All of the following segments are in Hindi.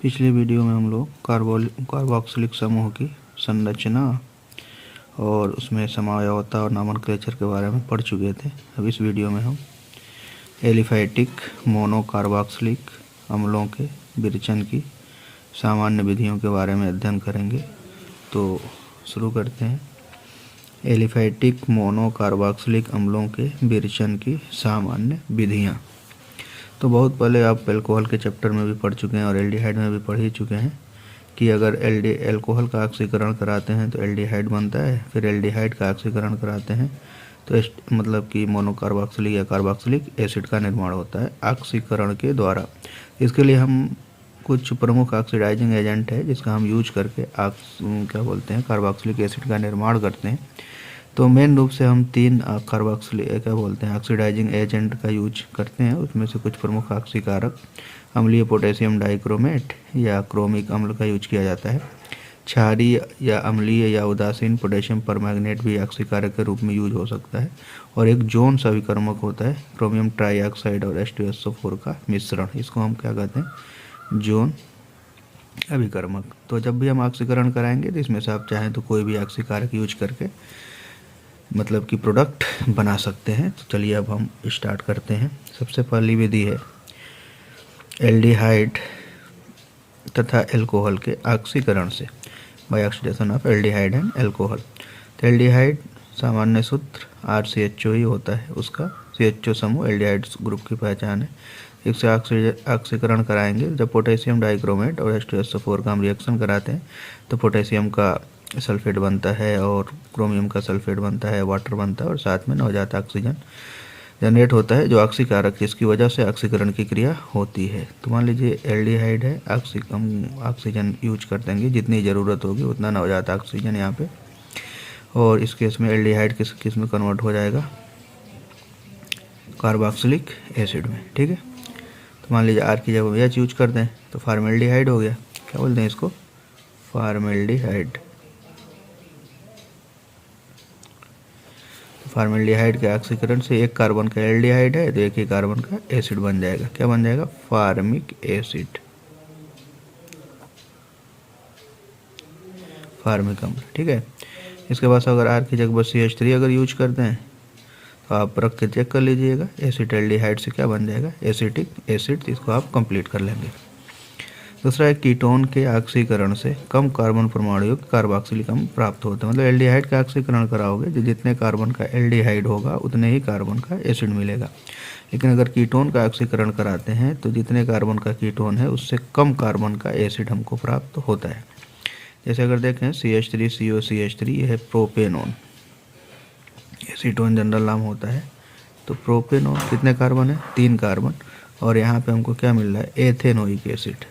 पिछले वीडियो में हम लोग कार्बोक्सिलिक समूह की संरचना और उसमें समावयवता और नोमेनक्लेचर के बारे में पढ़ चुके थे। अब इस वीडियो में हम एलिफैटिक मोनोकार्बोक्सिलिक अम्लों के विरेचन की सामान्य विधियों के बारे में अध्ययन करेंगे। तो शुरू करते हैं। एलिफैटिक मोनोकार्बोक्सिलिक अम्लों के विरेचन की सामान्य विधियाँ। तो बहुत पहले आप एल्कोहल के चैप्टर में भी पढ़ चुके हैं और एल्डिहाइड में भी पढ़ ही चुके हैं कि अगर एल्कोहल का ऑक्सीकरण कराते हैं तो एल्डिहाइड बनता है, फिर एल्डिहाइड का ऑक्सीकरण कराते हैं तो मतलब कि मोनोकार्बोक्सिलिक या कार्बोक्सिलिक एसिड का निर्माण होता है ऑक्सीकरण के द्वारा। इसके लिए हम कुछ प्रमुख ऑक्सीडाइजिंग एजेंट है जिसका हम यूज करके कार्बोक्सिलिक एसिड का निर्माण करते हैं। तो मेन रूप से हम 3 ऑक्सीडाइजिंग एजेंट का यूज करते हैं। उसमें से कुछ प्रमुख ऑक्सीकारक अम्लीय पोटेशियम डाइक्रोमेट या क्रोमिक अम्ल का यूज किया जाता है। क्षारीय या अम्लीय या उदासीन पोटेशियम परमैंगनेट भी ऑक्सीकारक के रूप में यूज हो सकता है। और एक जोन सविकर्मक होता है क्रोमियम ट्राईऑक्साइड और H2SO4 का मिश्रण, इसको हम क्या कहते हैं, जोन अभिकर्मक। तो जब भी हम ऑक्सीकरण कराएंगे तो इसमें से आप चाहें तो कोई भी ऑक्सीकारक यूज करके मतलब कि प्रोडक्ट बना सकते हैं। तो चलिए अब हम स्टार्ट करते हैं। सबसे पहली विधि है एल्डिहाइड तथा एल्कोहल के ऑक्सीकरण से, by oxidation of aldehyde and alcohol. तो एल्डिहाइड सामान्य सूत्र RCHO ही होता है, उसका CHO समूह एल्डिहाइड ग्रुप की पहचान है। इससे ऑक्सीकरण कराएंगे। जब पोटेशियम डाइक्रोमेट और H2SO4 का हम रिएक्शन कराते हैं तो पोटेशियम का सल्फेट बनता है और क्रोमियम का सल्फेट बनता है, वाटर बनता है और साथ में नवजात ऑक्सीजन जनरेट होता है जो ऑक्सीकारक, जिसकी वजह से ऑक्सीकरण की क्रिया होती है। तो मान लीजिए एल्डिहाइड है, हम ऑक्सीजन यूज कर देंगे, जितनी ज़रूरत होगी उतना नवजात ऑक्सीजन यहाँ पे। और इस केस में एल्डिहाइड किस में कन्वर्ट हो जाएगा, कार्बोक्सिलिक एसिड में। ठीक है, तो मान लीजिए R की जगह H यूज कर दें तो फार्मेल्डिहाइड हो गया। क्या बोलते हैं इसको, फार्मेल्डिहाइड। फार्मेल्डिहाइड के ऑक्सीकरण से एक कार्बन का एल्डिहाइड है तो एक ही कार्बन का एसिड बन जाएगा। क्या बन जाएगा, फार्मिक एसिड, फार्मिक अम्ल। ठीक है, इसके बाद अगर R की जगह बस CH3 अगर यूज करते हैं तो आप रख के चेक कर लीजिएगा, एसिटाल्डिहाइड से क्या बन जाएगा, एसिटिक एसिड। इसको आप कंप्लीट कर लेंगे। दूसरा है कीटोन के ऑक्सीकरण से कम कार्बन परमाणु युक्त कार्बोक्सिलिक अम्ल प्राप्त होता है। मतलब एल्डिहाइड का ऑक्सीकरण कराओगे जो जितने कार्बन का एल्डिहाइड होगा उतने ही कार्बन का एसिड मिलेगा। लेकिन अगर कीटोन का ऑक्सीकरण कराते हैं तो जितने कार्बन का कीटोन है उससे कम कार्बन का एसिड हमको प्राप्त होता है। जैसे अगर देखें CH3COCH3 यह है प्रोपेनोन, एसीटोन जनरल नाम होता है। तो प्रोपेनोन कितने कार्बन है, 3 कार्बन। और यहाँ पे हमको क्या मिल रहा है, एथेनोइक एसिड।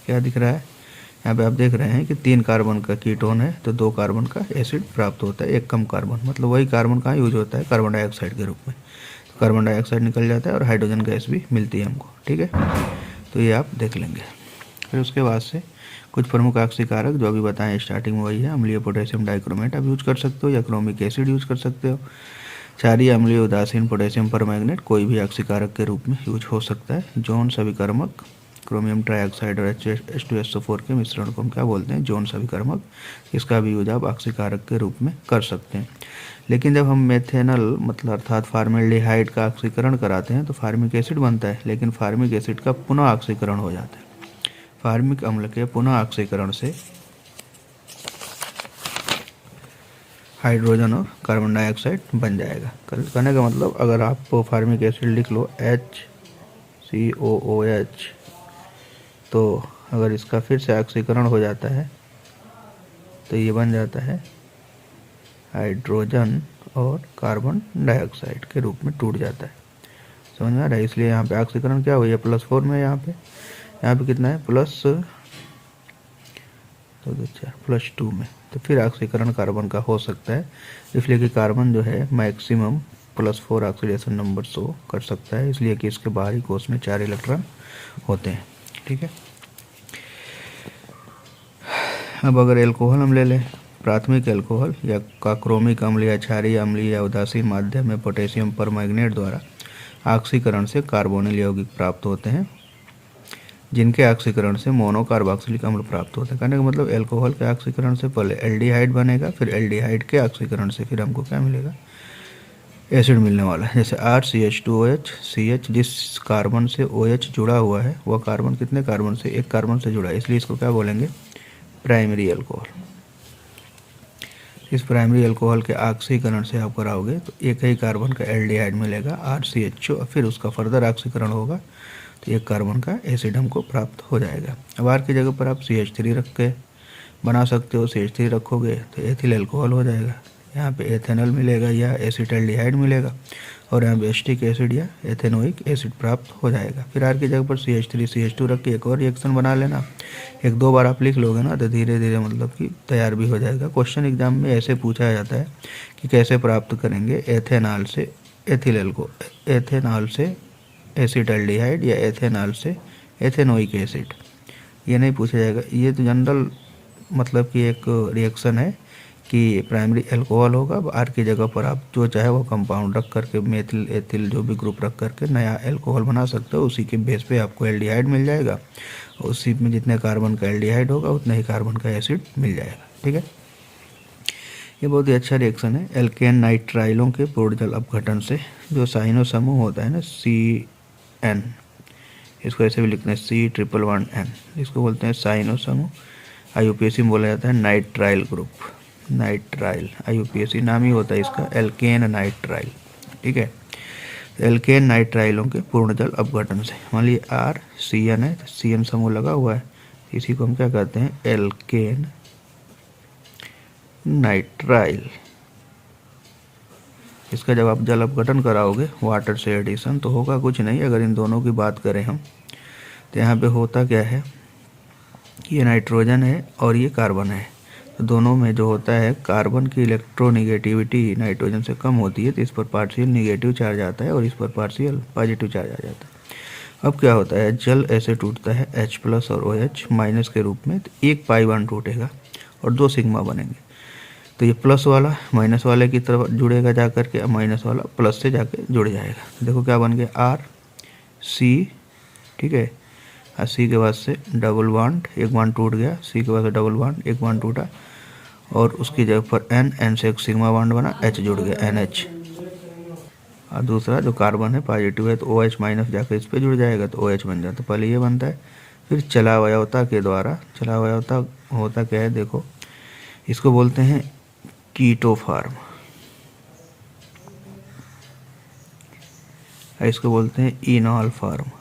क्या दिख रहा है यहाँ पे, आप देख रहे हैं कि 3 कार्बन का कीटोन है तो 2 कार्बन का एसिड प्राप्त होता है, एक कम कार्बन। मतलब वही कार्बन कहाँ यूज होता है, कार्बन डाइऑक्साइड के रूप में। तो कार्बन डाइऑक्साइड निकल जाता है और हाइड्रोजन गैस भी मिलती है हमको। ठीक है, तो ये आप देख लेंगे। फिर उसके बाद से कुछ प्रमुख ऑक्सीकारक जो अभी बताएं स्टार्टिंग में वही है। अम्लीय पोटेशियम डाइक्रोमेट आप यूज कर सकते हो या क्रोमिक एसिड यूज कर सकते हो। क्षारीय अम्लीय उदासीन पोटेशियम परमैंगनेट कोई भी ऑक्सीकारक के रूप में यूज हो सकता है। जोन सविकर्मक क्रोमियम ट्राईऑक्साइड और H2SO4 के मिश्रण को हम क्या बोलते हैं, जोन सविकर्मक। इसका भी यूज आप ऑक्सीकारक के रूप में कर सकते हैं। लेकिन जब हम मेथेनल मतलब अर्थात फार्मेल्डिहाइड का ऑक्सीकरण कराते हैं तो फार्मिक एसिड बनता है, लेकिन फार्मिक एसिड का पुनः ऑक्सीकरण हो जाता है। फार्मिक अम्ल के पुनः ऑक्सीकरण से हाइड्रोजन और कार्बन डाइऑक्साइड बन जाएगा। कहने का मतलब अगर आप फार्मिक एसिड लिख लो HCOOH, तो अगर इसका फिर से ऑक्सीकरण हो जाता है तो ये बन जाता है हाइड्रोजन और कार्बन डाइऑक्साइड के रूप में टूट जाता है। समझ में आ रहा है। इसलिए यहाँ पे ऑक्सीकरण क्या हुआ, +4 में यहाँ पे कितना है, +2 में। तो फिर ऑक्सीकरण कार्बन का हो सकता है, इसलिए कि कार्बन जो है मैक्सिमम +4 ऑक्सीडेशन नंबर शो कर सकता है, इसलिए कि इसके बाहरी कोष में 4 इलेक्ट्रॉन होते हैं। ठीक है, अब अगर एल्कोहल हम ले लें, प्राथमिक एल्कोहल या क्रोमिक अम्ल या क्षारीय अम्ल या उदासीन माध्यम में पोटेशियम परमैंगनेट द्वारा ऑक्सीकरण से कार्बोनिल यौगिक प्राप्त होते हैं, जिनके ऑक्सीकरण से मोनोकार्बोक्सिलिक अम्ल प्राप्त होता है। कहने का मतलब एल्कोहल के ऑक्सीकरण से पहले एल्डिहाइड बनेगा, फिर एल्डिहाइड के ऑक्सीकरण से फिर हमको क्या मिलेगा, एसिड मिलने वाला है। जैसे RCH2OH, CH जिस कार्बन से OH जुड़ा हुआ है वह कार्बन कितने कार्बन से, एक कार्बन से जुड़ा है, इसलिए इसको क्या बोलेंगे, प्राइमरी अल्कोहल। इस प्राइमरी अल्कोहल के ऑक्सीकरण से आप कराओगे तो एक ही कार्बन का एल्डिहाइड मिलेगा RCHO, फिर उसका फर्दर ऑक्सीकरण होगा तो एक कार्बन का एसिड हमको प्राप्त हो जाएगा। अब R की जगह पर आप CH3 रख के बना सकते हो, CH3 रखोगे तो एथिल अल्कोहल हो जाएगा, यहाँ पे एथेनॉल मिलेगा या एसिटाल्डिहाइड मिलेगा, और यहाँ पे एसिटिक एसिड या एथेनोइक एसिड प्राप्त हो जाएगा। फिर R की जगह पर CH3 CH2 रख के एक और रिएक्शन बना लेना, एक दो बार आप लिख लोगे ना तो धीरे धीरे मतलब कि तैयार भी हो जाएगा। क्वेश्चन एग्जाम में ऐसे पूछा जाता है कि कैसे प्राप्त करेंगे एथेनॉल से एथेनॉल से एसिटाल्डिहाइड या एथेनॉल से एथेनोइक एसिड, ये नहीं पूछा जाएगा। ये तो जनरल मतलब कि एक रिएक्शन है कि प्राइमरी अल्कोहल होगा, अब R की जगह पर आप जो चाहे वो कंपाउंड रख करके मेथिल एथिल जो भी ग्रुप रख करके नया अल्कोहल बना सकते हो, उसी के बेस पे आपको एल्डिहाइड मिल जाएगा, और उसी में जितने कार्बन का एल्डिहाइड होगा उतने ही कार्बन का एसिड मिल जाएगा। ठीक है, ये बहुत ही अच्छा रिएक्शन है। एल्केन नाइट्राइलों के पूर्ण जल अपघटन से जो साइनो समूह होता है ना CN, इसको ऐसे भी लिखते हैं C111N, इसको बोलते हैं साइनो समूह। IUPAC में बोला जाता है नाइट्राइल ग्रुप, नाइट्राइल IUPAC नाम ही होता है इसका, एल्केन नाइट्राइल। ठीक है, एल्केन नाइट्राइलों के पूर्ण जल अपघटन से, मान लीजिए RCN है तो CN समूह लगा हुआ है, इसी को हम क्या कहते हैं, एल्केन नाइट्राइल। इसका जब आप जल अपघटन कराओगे वाटर से एडिशन तो होगा कुछ नहीं। अगर इन दोनों की बात करें हम तो यहाँ पे होता क्या है, ये नाइट्रोजन है और ये कार्बन है, तो दोनों में जो होता है कार्बन की इलेक्ट्रोनिगेटिविटी नाइट्रोजन से कम होती है, तो इस पर पार्शियल निगेटिव चार्ज आता है और इस पर पार्शियल पॉजिटिव चार्ज आ जाता है। अब क्या होता है, जल ऐसे टूटता है H+ और OH- के रूप में, तो एक पाई बॉन्ड टूटेगा और दो सिग्मा बनेंगे, तो ये प्लस वाला माइनस वाले की तरफ जुड़ेगा जा करके, माइनस वाला प्लस से जाके जुड़ जाएगा। देखो क्या बन गया RC, ठीक है, C के बाद से डबल बॉन्ड, एक बॉन्ड टूट गया, C के बाद से डबल बॉन्ड, एक बॉन्ड टूटा, और उसकी जगह पर N से एक सिग्मा बॉन्ड बना, H जुड़ गया NH, और दूसरा जो कार्बन है पॉजिटिव है तो OH- जाकर इस पर जुड़ जाएगा तो OH बन जाता है। पहले ये बनता है, फिर चलावयवता के द्वारा, चलावयवता होता क्या है देखो, इसको बोलते हैं कीटोफार्म, इसको बोलते हैं इनॉल फार्म।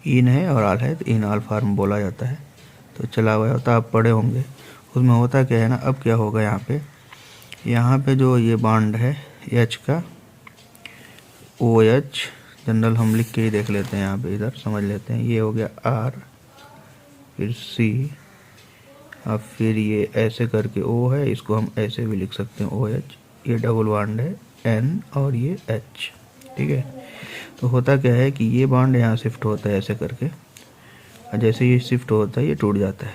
इन है और आल है तो इनॉल फार्म बोला जाता है। तो चलावयवता आप पढ़े होंगे, उसमें होता क्या है ना, अब क्या होगा यहाँ पे जो ये बॉन्ड है H का, OH जनरल हम लिख के ही देख लेते हैं, यहाँ पे इधर समझ लेते हैं, ये हो गया R, फिर C, अब फिर ये ऐसे करके O है, इसको हम ऐसे भी लिख सकते हैं OH, ये डबल बॉन्ड है N और ये H। ठीक है, तो होता क्या है कि ये बॉन्ड यहाँ शिफ्ट होता है ऐसे करके, और जैसे ये शिफ्ट होता है ये टूट जाता है।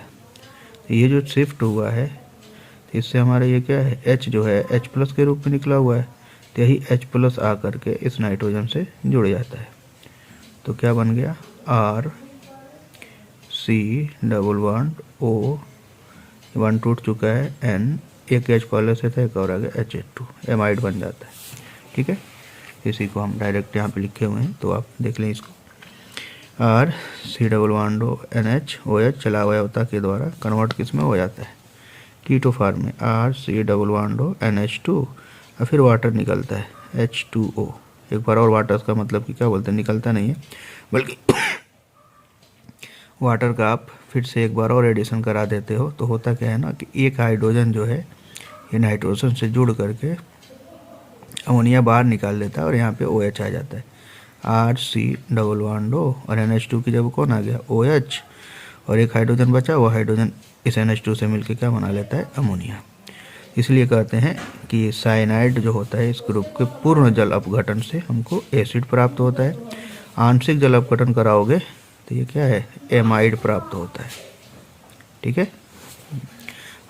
तो ये जो शिफ्ट हुआ है तो इससे हमारा ये क्या है, H जो है H+ के रूप में निकला हुआ है, तो यही H+ आ करके इस नाइट्रोजन से जुड़ जाता है। तो क्या बन गया, RC double bond O, one टूट चुका है, N, एक H पहले से था, एक और आ गया HH2, एमाइड बन जाता है। ठीक है, इसी को हम डायरेक्ट यहाँ पे लिखे हुए हैं तो आप देख लें इसको, RC double bond O NH OH चलावयवता के द्वारा कन्वर्ट किस में हो जाता है, कीटोफार्म में, RC double bond O NH2, और फिर वाटर निकलता है H2O। एक बार और वाटर का मतलब कि क्या बोलते हैं, निकलता नहीं है बल्कि वाटर का आप फिर से एक बार और एडिशन करा देते हो, तो होता क्या है ना कि एक हाइड्रोजन जो है ये नाइट्रोजन से जुड़ करके अमोनिया बाहर निकाल देता है और यहाँ पे OH आ जाता है, RC डबल बॉन्ड O, और NH2 की जब कौन आ गया, OH, और एक हाइड्रोजन बचा, वो हाइड्रोजन इस NH2 से मिलकर क्या बना लेता है, अमोनिया। इसलिए कहते हैं कि साइनाइड जो होता है इस ग्रुप के पूर्ण जल अपघटन से हमको एसिड प्राप्त होता है। आंशिक जल अपघटन कराओगे तो ये क्या है, एमाइड प्राप्त होता है। ठीक है,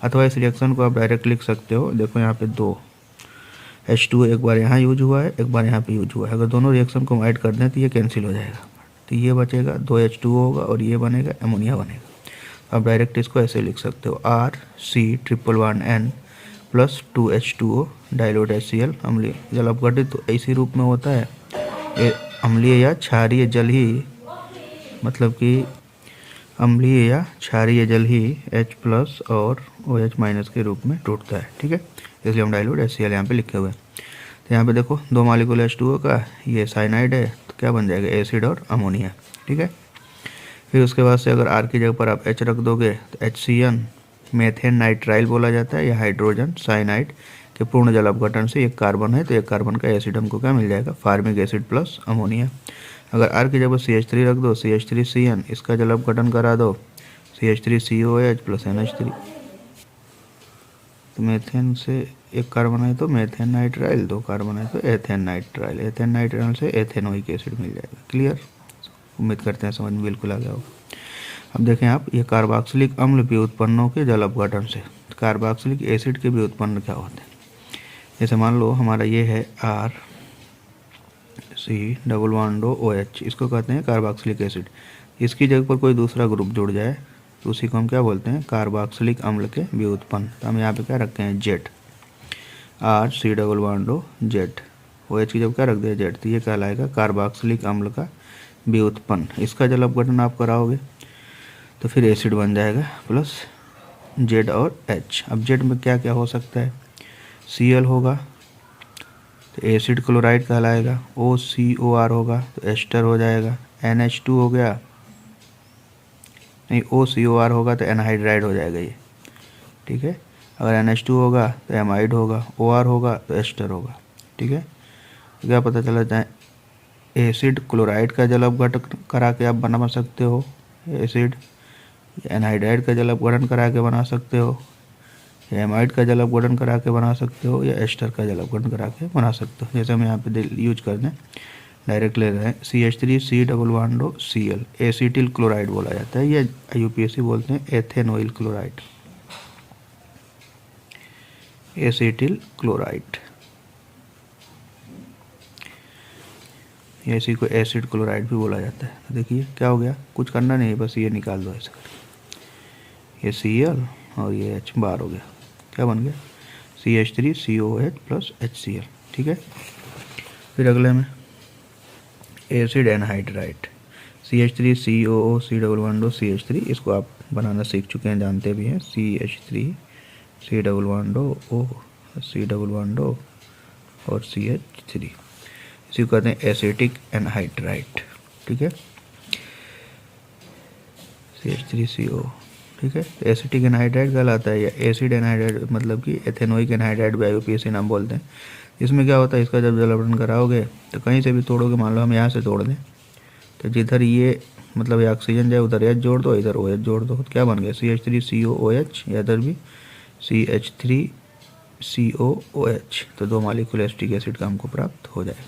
अथवा इस रिएक्शन को आप डायरेक्ट लिख सकते हो, देखो यहाँ पे दो H2O एक बार यहाँ यूज हुआ है, एक बार यहाँ पे यूज हुआ है। अगर दोनों रिएक्शन को हम ऐड कर दें तो ये कैंसिल हो जाएगा, तो ये बचेगा 2H2O होगा और ये बनेगा अमोनिया बनेगा। अब डायरेक्ट इसको ऐसे लिख सकते हो RC111N plus 2H2O dilute HCl अम्लीय जल अपघटित। तो इसी रूप में होता है, ये अम्लीय या क्षारीय जल ही, मतलब कि अम्लीय या क्षारीय जल ही H प्लस और OH माइनस के रूप में टूटता है। ठीक है, इसलिए हम डाइल्यूट HCl यहाँ पे लिखे हुए हैं। तो यहाँ पे देखो 2 मॉलिक्यूल H2O का, ये साइनाइड है, तो क्या बन जाएगा एसिड और अमोनिया। ठीक है, फिर उसके बाद से अगर R की जगह पर आप H रख दोगे तो HCN मेथेन नाइट्राइल बोला जाता है, या हाइड्रोजन साइनाइड के पूर्ण जल अपघटन से एक कार्बन है, तो एक कार्बन का एसिड हमको क्या मिल जाएगा, फार्मिक एसिड प्लस अमोनिया। अगर R की जगह CH3 रख दो, CH3CN, इसका जल अपघटन करा दो, CH3COOH प्लस NH3, तो मेथेन से एक कार्बन है तो मेथेन नाइट्राइल, 2 कार्बन है तो एथेन नाइट्राइल, एथेन नाइट्राइल से एथेनोइक एसिड मिल जाएगा। क्लियर, उम्मीद करते हैं समझ में बिल्कुल आ गया होगा। अब देखें आप, ये कार्बोक्सिलिक अम्ल व्युत्पन्नों के जल अपघटन से कार्बोक्सिलिक एसिड के व्युत्पन्न क्या होते हैं। जैसे मान लो हमारा ये है RC≡OH, इसको कहते हैं कार्बोक्सिलिक एसिड। इसकी जगह पर कोई दूसरा ग्रुप जुड़ जाए तो उसी को हम क्या बोलते हैं, कार्बोक्सिलिक अम्ल के व्युत्पन्न। तो हम यहाँ पे क्या रखते हैं, Z, RC≡Z, OH की जब क्या रख दिया Z, तो ये कहलाएगा कार्बोक्सिलिक अम्ल का व्युत्पन्न। इसका जल अपघटन आप कराओगे तो फिर एसिड बन जाएगा प्लस Z और H। अब Z में क्या क्या हो सकता है, Cl होगा तो एसिड क्लोराइड कहलाएगा, OCOR होगा तो एस्टर हो जाएगा, NH2 हो गया, नहीं OCOR होगा तो एनहाइड्राइड हो जाएगा ये। ठीक है, अगर NH2 होगा तो एमाइड होगा, OR होगा तो एस्टर होगा। ठीक है, तो क्या पता चला जाए, एसिड क्लोराइड का जल अपघटन करा के आप बना सकते हो एसिड, एनहाइड्राइड का जल अपघटन करा के बना सकते हो, या एमाइड का जल अपघटन करा के बना सकते हो, या एस्टर का जल अपघटन करा के बना सकते हो। जैसे हम यहाँ पे यूज कर दें, डायरेक्ट ले रहे हैं CH3C≡Cl, एसिटिल क्लोराइड बोला जाता है, या UPSC बोलते हैं एथेनोइल क्लोराइड, एसिटिल क्लोराइड, इसी को एसिड क्लोराइड भी बोला जाता है। तो देखिए क्या हो गया, कुछ करना नहीं है, बस ये निकाल दो ऐसे करके, ये Cl और ये H बाहर हो गया, क्या बन गया, CH3COOH प्लस HCl। ठीक है, फिर अगले में एसिड एनहाइड्राइड, CH3COOC≡CH3, इसको आप बनाना सीख चुके हैं, जानते भी हैं, CH3C≡O और CH3, इसी को कहते हैं एसिटिक एनहाइड्राइड। ठीक है, CH3CO। ठीक है, एसिटिक एनहाइड्राइड कहलाता है, या एसिड एनहाइड्राइड, मतलब कि एथेनोइक एनहाइड्राइड भी UPSC नाम बोलते हैं। इसमें क्या होता है, इसका जब जल अपघटन कराओगे तो कहीं से भी तोड़ोगे, मान लो हम यहाँ से तोड़ दें तो जिधर ये मतलब ये ऑक्सीजन जाए उधर H जोड़ दो, इधर OH जोड़ दो, तो क्या बन गया, CH3COOH, या इधर भी CH3COOH, तो 2 मॉलिक्यूल एसिटिक एसिड का हमको प्राप्त हो जाएगा।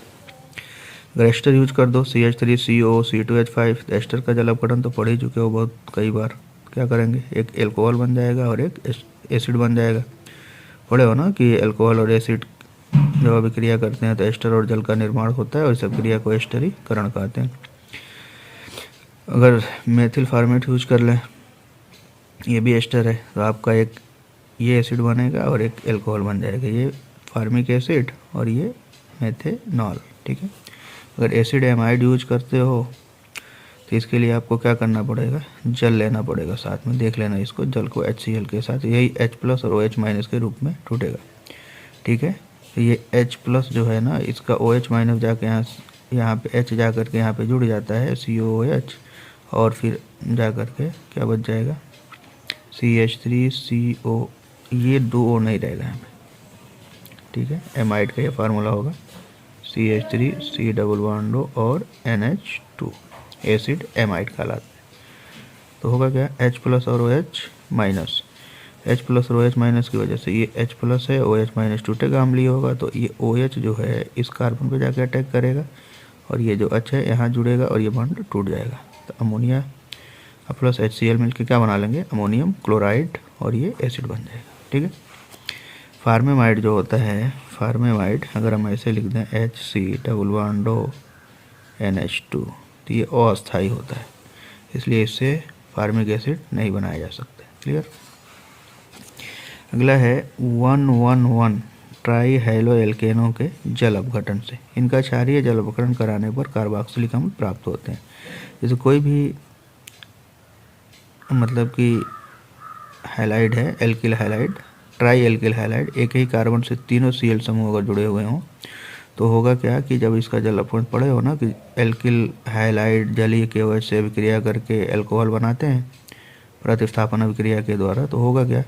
अगर एस्टर यूज कर दो, CH3COC2H5, तो एस्टर का जल अपघटन तो पढ़ ही चुके हो बहुत कई बार। क्या करेंगे, एक एल्कोहल बन जाएगा और एक एसिड बन जाएगा। पढ़े हो ना कि एल्कोहल और एसिड जब अभिक्रिया करते हैं तो एस्टर और जल का निर्माण होता है, और इस अभिक्रिया को एस्टरीकरण कहते हैं। अगर मेथिल फार्मेट यूज कर लें, ये भी एस्टर है, तो आपका एक ये एसिड बनेगा और एक एल्कोहल बन जाएगा, ये फार्मिक एसिड और ये मेथेनॉल। ठीक है, अगर एसिड एमाइड यूज करते हो तो इसके लिए आपको क्या करना पड़ेगा, जल लेना पड़ेगा साथ में, देख लेना इसको, जल को HCl के साथ, यही H प्लस और OH माइनस के रूप में टूटेगा। ठीक है, तो ये H प्लस जो है ना, इसका OH माइनस जाके यहाँ पे H जा करके यहाँ पे जुड़ जाता है COOH, और फिर जा करके क्या बच जाएगा, CH3CO, ये 2 O नहीं रहेगा यहाँ पे। ठीक है, एमाइड का ये फार्मूला होगा CH3C≡O और NH2, एसिड एमाइड कहलाता है। तो होगा क्या, H प्लस और OH माइनस, H प्लस और OH माइनस की वजह से ये H प्लस है, OH माइनस टूटेगा, अम्लीय होगा, तो ये OH जो है इस कार्बन पे जाकर अटैक करेगा, और ये जो H है यहाँ जुड़ेगा और ये बॉन्ड टूट जाएगा, तो अमोनिया प्लस HCl मिलकर क्या बना लेंगे, अमोनियम क्लोराइड, और ये एसिड बन जाएगा। ठीक है, फार्मेमाइड जो होता है, फार्मेमाइड अगर हम ऐसे लिख दें HC=NH2 तो ये अस्थायी होता है, इसलिए इससे फार्मिक एसिड नहीं बनाया जा सकता। क्लियर। अगला है 111 ट्राई हैलो एल्केनों के जल अपघटन से। इनका क्षारीय जल अपघटन कराने पर कार्बोक्सिलिक अम्ल प्राप्त होते हैं। जैसे कोई भी मतलब कि हैलाइड है, alkyl halide, try alkyl halide, एक ही कार्बन से तीनों Cl समूह अगर जुड़े हुए हों तो होगा क्या कि जब इसका जल अपघटन पड़े हो ना कि एल्किल हैलाइड जलीय KOH से अभिक्रिया करके एल्कोहल बनाते हैं प्रतिस्थापन अभिक्रिया के द्वारा, तो होगा क्या,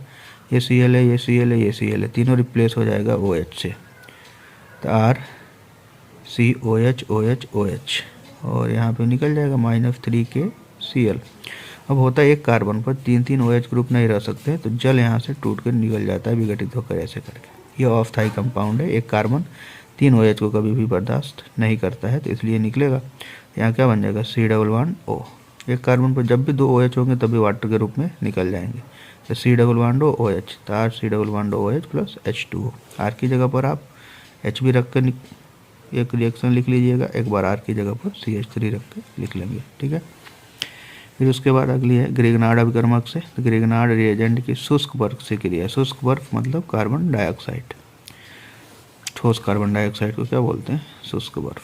ये Cl है, ये Cl है, ये Cl है, तीनों रिप्लेस हो जाएगा OH से, तो RCOH OH OH और यहाँ पे निकल जाएगा -3KCl। अब होता है एक कार्बन पर तीन तीन OH ग्रुप नहीं रह सकते, तो जल यहाँ से टूट कर निकल जाता है विघटित होकर ऐसे करके। यह अस्थायी कंपाउंड है, एक कार्बन तीन OH को कभी भी बर्दाश्त नहीं करता है, तो इसलिए निकलेगा। यहाँ क्या बन जाएगा C=O। एक कार्बन पर जब भी दो OH होंगे तभी वाटर के रूप में निकल जाएंगे, तो C=O OH, तो R(C=OH प्लस H2O। R की जगह पर आप H भी रख कर एक रिएक्शन लिख लीजिएगा, एक बार R की जगह पर CH3 रख कर लिख लेंगे। ठीक है। फिर उसके बाद अगली है ग्रिग्नार्ड अभिकर्मक से। तो ग्रिग्नार्ड रिएजेंट की शुष्क बर्फ से क्रिया, शुष्क बर्फ मतलब कार्बन डाइऑक्साइड, ठोस कार्बन डाइऑक्साइड को क्या बोलते हैं, शुष्क बर्फ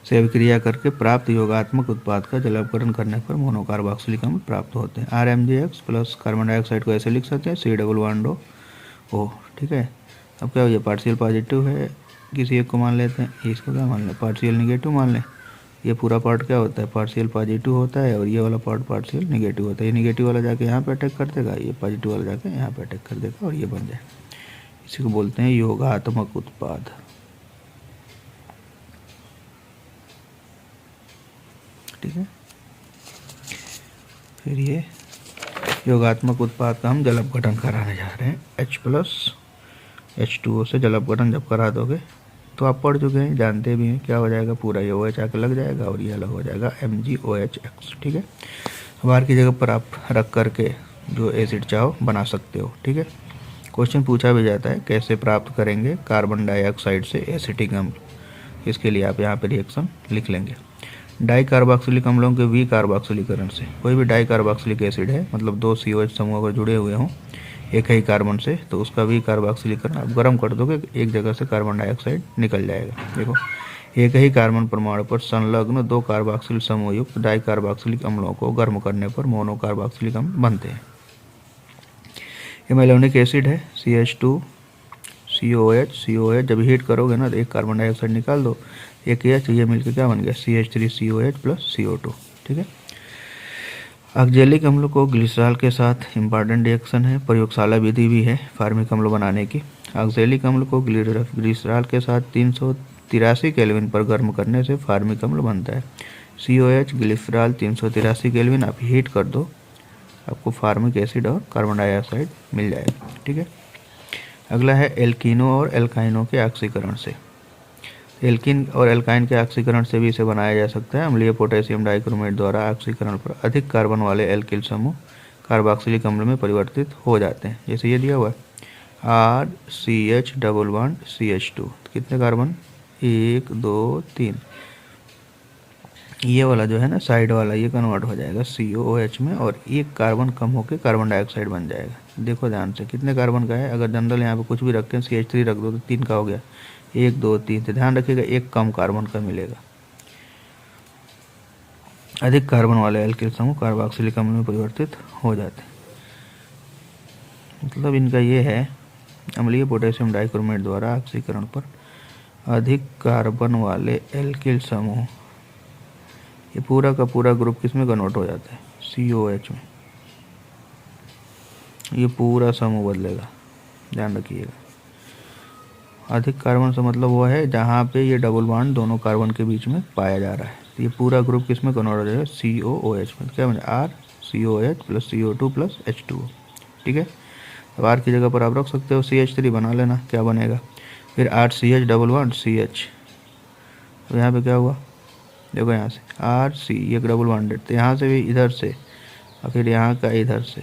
से अभिक्रिया करके प्राप्त योगात्मक उत्पाद का जल अपघटन करने पर मोनोकार्बोक्सिलिक अम्ल प्राप्त होते हैं। RMgX प्लस कार्बन डाइऑक्साइड को ऐसे लिख सकते हैं C=O। ठीक है। अब क्या हो, ये पार्शियल पॉजिटिव है, किसी एक को मान लेते हैं, इसको क्या मान लें, पार्शियल निगेटिव मान लें। ये पूरा पार्ट क्या होता है, पार्शियल पॉजिटिव होता है और ये वाला पार्ट पार्शियल निगेटिव होता है। ये निगेटिव वाला जाके यहाँ पे अटैक कर देगा, ये पॉजिटिव वाला जाके यहाँ पे अटैक कर देगा और ये बन जाए, इसी को बोलते हैं योगात्मक उत्पाद। ठीक है। फिर ये योगात्मक उत्पाद का हम जल अपघटन कराने जा रहे हैं। H+H2O से जल अपघटन जब करा दोगे तो आप पढ़ चुके हैं, जानते भी हैं क्या हो जाएगा, पूरा ये OH आके लग जाएगा और ये अलग हो जाएगा MgOHX। ठीक है। बाहर की जगह पर आप रख करके जो एसिड चाहो बना सकते हो। ठीक है। क्वेश्चन पूछा भी जाता है कैसे प्राप्त करेंगे कार्बन डाइऑक्साइड से एसिटिक अम्ल, इसके लिए आप यहाँ पे रिएक्शन लिख लेंगे। डाई कार्बोक्सिलिक अम्लों के वी कार्बोक्सिलीकरण से, कोई भी डाई कार्बोक्सिलिक एसिड है मतलब दो COH समूह अगर जुड़े हुए हों एक ही कार्बन से, तो उसका वी कार्बोक्सिलीकरण आप गर्म कर दोगे, एक जगह से कार्बन डाइऑक्साइड निकल जाएगा। देखो, एक ही कार्बन परमाणु पर संलग्न दो कार्बोक्सिल समूह युक्त डाई कार्बोक्सिलिक अम्लों को गर्म करने पर मोनोकार्बोक्सिलिक अम्ल बनते हैं। ये मेलोनिक एसिड है, CH2COH जब हीट करोगे ना तो एक कार्बन डाइऑक्साइड निकाल दो, एक H, ये मिलकर क्या बन गया CH3COH प्लस CO2। ठीक है। ऑक्जेलिक अम्ल को ग्लिसरॉल के साथ इम्पॉर्टेंट रिएक्शन है, प्रयोगशाला विधि भी है फार्मिक अम्ल बनाने की। ऑक्जेलिक अम्ल को ग्लिसरॉल के साथ 383 केल्विन पर गर्म करने से फार्मिक अम्ल बनता है। COH ग्लिसरॉल 383 केल्विन आप हीट कर दो, आपको फार्मिक एसिड और कार्बन डाइऑक्साइड मिल जाएगा। ठीक है। अगला है एल्कीनो और एल्काइनों के ऑक्सीकरण से। एल्किन और एल्काइन के ऑक्सीकरण से भी इसे बनाया जा सकता है। अम्लीय पोटेशियम डाइक्रोमेट द्वारा ऑक्सीकरण पर अधिक कार्बन वाले एल्किल समूह कार्बोक्सिलिक अम्ल में परिवर्तित हो जाते हैं। जैसे ये दिया हुआ है RCH=CH2, कितने कार्बन, 1 2 3, ये वाला जो है ना साइड वाला ये कन्वर्ट हो जाएगा COOH में और एक कार्बन कम होकर कार्बन डाइऑक्साइड बन जाएगा। देखो ध्यान से कितने कार्बन का है, अगर जनरल यहाँ पे कुछ भी रखें CH3 रख दो तो 3 का हो गया, 1 2 3, तो ध्यान रखिएगा एक कम कार्बन का मिलेगा। अधिक कार्बन वाले एल्किल समूह कार्बोक्सिलिक अम्ल में परिवर्तित हो जाते हैं। मतलब इनका ये है, अम्लीय पोटेशियम डाइक्रोमेट द्वारा ऑक्सीकरण पर अधिक कार्बन वाले एल्किल समूह, ये पूरा का पूरा ग्रुप किस में कन्वर्ट हो जाता है, COH में। ये पूरा समूह बदलेगा, ध्यान रखिएगा। अधिक कार्बन से मतलब वो है जहाँ पे ये डबल बॉन्ड दोनों कार्बन के बीच में पाया जा रहा है। तो ये पूरा ग्रुप किस में कन्वर्ट हो जाएगा, COOH में। क्या बने, RCOH plus CO2 plus H2O। ठीक है। अब R की जगह पर आप रख सकते हो CH3 बना लेना, क्या बनेगा फिर RCH=CH। तो यहाँ पे क्या हुआ, देखो यहाँ से RC एक डबल बॉन्डेड, तो यहाँ से भी इधर से और फिर यहाँ का इधर से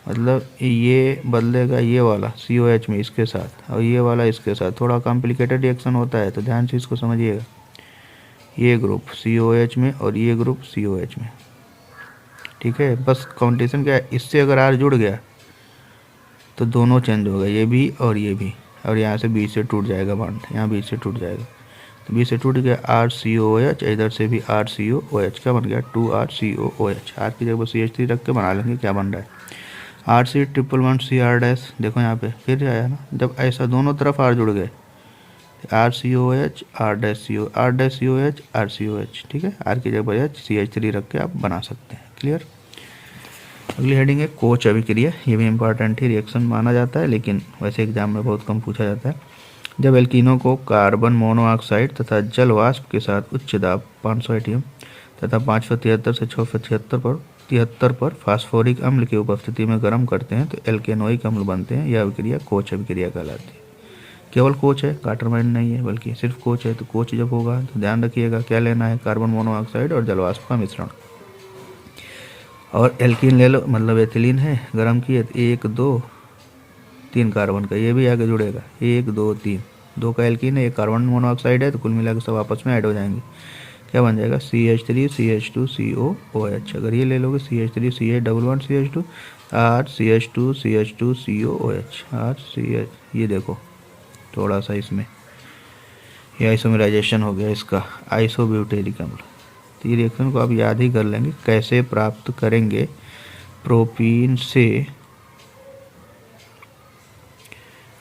मतलब ये बदलेगा ये वाला COH में इसके साथ, और ये वाला इसके साथ। थोड़ा कॉम्प्लिकेटेड रिएक्शन होता है तो ध्यान से इसको समझिएगा। ये ग्रुप COH में और ये ग्रुप COH में, ठीक है। बस कंडीशन क्या है, इससे अगर R जुड़ गया तो दोनों चेंज होगा, ये भी और ये भी, और यहाँ से बीच से टूट जाएगा बॉन्ड, यहाँ बीच से टूट जाएगा। तो बीच से टूट गया RCOOH, इधर से भी RCOOH, क्या बन गया 2RCOOH। R की जगह पर CH3 रख के बना लेंगे क्या बन रहा है RC111CR'। देखो यहाँ पे फिर आया ना, जब ऐसा दोनों तरफ R जुड़ गए RCOOH R'COOH RCOH, ठीक है। R की जगह पर CH3 रख के आप बना सकते हैं। क्लियर। अगली हेडिंग है कोच अभिक्रिया। ये भी इंपॉर्टेंट ही रिएक्शन माना जाता है, लेकिन वैसे एग्जाम में बहुत कम पूछा जाता है। जब एल्कीनों को कार्बन मोनोऑक्साइड तथा जल वाष्प के साथ उच्च दाब 500 ATM तथा 573 से 673 पर फास्फोरिक अम्ल की उपस्थिति में गर्म करते हैं तो एल्केनोइक अम्ल बनते हैं। यह अभिक्रिया कोच अभिक्रिया कहलाती है। केवल कोच है, काटरमाइन नहीं है, बल्कि सिर्फ कोच है। तो कोच जब होगा तो ध्यान रखिएगा क्या लेना है, कार्बन मोनोऑक्साइड और जल वाष्प का मिश्रण। और एल्कीन ले लो, मतलब एथिलीन है, गर्म किए 1 2 3 कार्बन का, ये भी आगे जुड़ेगा 1 2 3, 2 का एल्कीन है, 1 कार्बन मोनोऑक्साइड है, तो कुल मिलाकर सब आपस में ऐड हो जाएंगे। क्या बन जाएगा CH3 CH2 COOH। अगर ये ले लोगे CH3 CH11 CH2 RCH2 CH2 COOH RCH। ये देखो थोड़ा सा इसमें ये आइसोमराइजेशन हो गया इसका, आइसोब्यूटेरिक अम्ल। तो ये रिएक्शन को आप याद ही कर लेंगे। कैसे प्राप्त करेंगे प्रोपीन से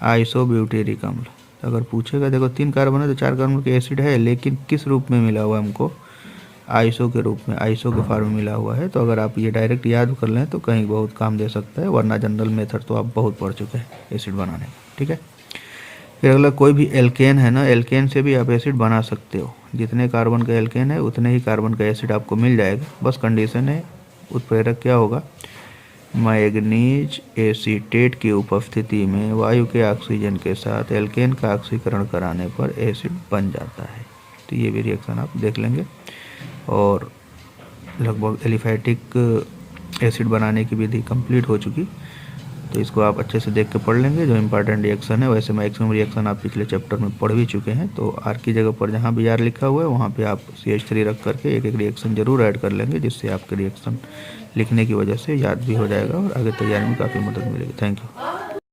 आइसोब्यूटेरिक अम्ल। अगर पूछेगा, देखो 3 कार्बन है तो 4 कार्बन के एसिड है, लेकिन किस रूप में मिला हुआ है हमको, आइसो के रूप में, आइसो के फॉर्म में मिला हुआ है। तो अगर आप ये डायरेक्ट याद कर लें तो कहीं बहुत काम दे सकता है, वरना जनरल मेथड तो आप बहुत पढ़ चुके हैं एसिड बनाने का, ठीक है। फिर अगला कोई भी एल्केन है ना, एल्केन से भी आप एसिड बना सकते हो। जितने कार्बन का एल्केन है उतने ही कार्बन का एसिड आपको मिल जाएगा। बस कंडीशन है, उत्प्रेरक क्या होगा, मैग्नीज एसीटेट की उपस्थिति में वायु के ऑक्सीजन के साथ एल्केन का ऑक्सीकरण कराने पर एसिड बन जाता है। तो ये भी रिएक्शन आप देख लेंगे। और लगभग एलिफैटिक एसिड बनाने की विधि कंप्लीट हो चुकी, तो इसको आप अच्छे से देख के पढ़ लेंगे जो इंपॉर्टेंट रिएक्शन है। वैसे मैक्सिमम रिएक्शन आप पिछले चैप्टर में पढ़ भी चुके हैं। तो R की जगह पर जहाँ भी R लिखा हुआ है वहाँ पे आप CH3 रख करके एक एक रिएक्शन जरूर ऐड कर लेंगे, जिससे आपके रिएक्शन लिखने की वजह से याद भी हो जाएगा और आगे तैयारी में काफ़ी मदद मिलेगी। Thank you.